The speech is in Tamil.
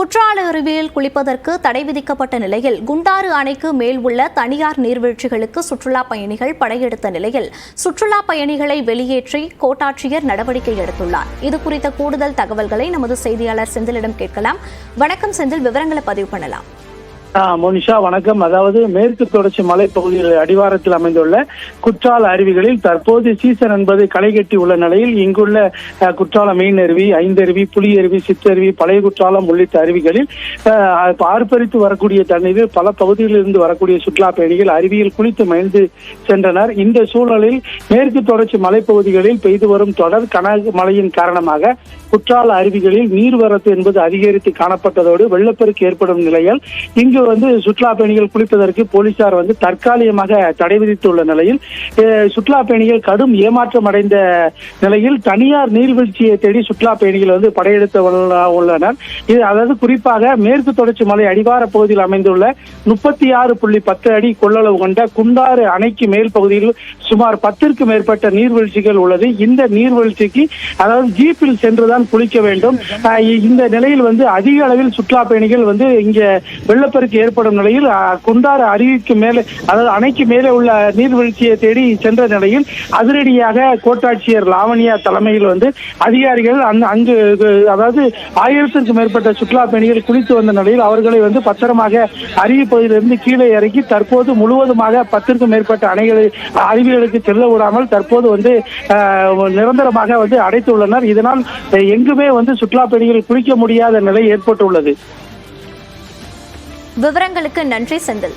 குற்றால அருவியில் குளிப்பதற்கு தடை விதிக்கப்பட்ட நிலையில் குண்டாறு அணைக்கு மேல் உள்ள தனியார் நீர்வீழ்ச்சிகளுக்கு சுற்றுலா பயணிகள் படையெடுத்த நிலையில் சுற்றுலா பயணிகளை வெளியேற்றி கோட்டாட்சியர் நடவடிக்கை எடுத்துள்ளார். இதுகுறித்த கூடுதல் தகவல்களை நமது செய்தியாளர் செந்திலிடம் கேட்கலாம். வணக்கம் செந்தில், விவரங்களை பதிவு பண்ணலாம். மோனிஷா வணக்கம். அதாவது மேற்கு தொடர்ச்சி மலைப்பகுதியில் அடிவாரத்தில் அமைந்துள்ள குற்றால அருவிகளில் தற்போது சீசன் என்பது களைகட்டி உள்ள நிலையில் இங்குள்ள குற்றால மெயின் அருவி, ஐந்தருவி, புலி அருவி, சித்தருவி, பழைய குற்றாலம் உள்ளிட்ட அருவிகளில் ஆர்ப்பரித்து வரக்கூடிய தண்ணீரில் பல பகுதிகளில் இருந்து வரக்கூடிய சுற்றுலா பயணிகள் அருவியில் குளித்து மகிழ்ந்து சென்றனர். இந்த சூழலில் மேற்கு தொடர்ச்சி மலைப்பகுதிகளில் பெய்து வரும் தொடர் கனமழையின் காரணமாக குற்றால அருவிகளில் நீர்வரத்து என்பது அதிகரித்து காணப்பட்டதோடு வெள்ளப்பெருக்கு ஏற்படும் நிலையில் இங்கு சுற்றுலா பயணிகள் குளிப்பதற்கு போலீசார் தற்காலிகமாக தடை விதித்துள்ள நிலையில் சுற்றுலா பயணிகள் கடும் ஏமாற்றம் அடைந்த நிலையில் தனியார் நீர்வீழ்ச்சியை தேடி சுற்றுலா பயணிகள் படையெடுத்து உள்ளனர். இது அதாவது குறிப்பாக மேற்கு தொடர்ச்சி மலை அடிவார பகுதியில் அமைந்துள்ள 36.10 அடி கொள்ளளவு கொண்ட குண்டாறு அணைக்கு மேல் பகுதியில் சுமார் 10க்கும் மேற்பட்ட நீர்வீழ்ச்சிகள் உள்ளது. இந்த நீர்வீழ்ச்சிக்கு அதாவது ஜீப்பில் சென்றுதான் குளிக்க வேண்டும். இந்த நிலையில் அதிக அளவில் சுற்றுலா பயணிகள் இங்க வெள்ளப்பெருக்கு ஏற்படும் நிலையில் குண்டாறு அருவிக்கு மேலே அதாவது அணைக்கு மேலே உள்ள நீர்வீழ்ச்சியை தேடி சென்ற நிலையில் அதிரடியாக கோட்டாட்சியர் லாவண்யா தலைமையில் அதிகாரிகள் அங்கு அதாவது 1000க்கும் மேற்பட்ட சுற்றுலா பயணிகள் குளித்து வந்த நிலையில் அவர்களை பத்திரமாக அருவி பகுதியிலிருந்து கீழே இறக்கி தற்போது முழுவதுமாக 10க்கும் மேற்பட்ட அருவிகளுக்கு செல்ல விடாமல் தற்போது நிரந்தரமாக அடைத்துள்ளனர். இதனால் எங்குமே சுற்றுலா பயணிகள் குளிக்க முடியாத நிலை ஏற்பட்டுள்ளது. விவரங்களுக்கு நன்றி செந்தில்.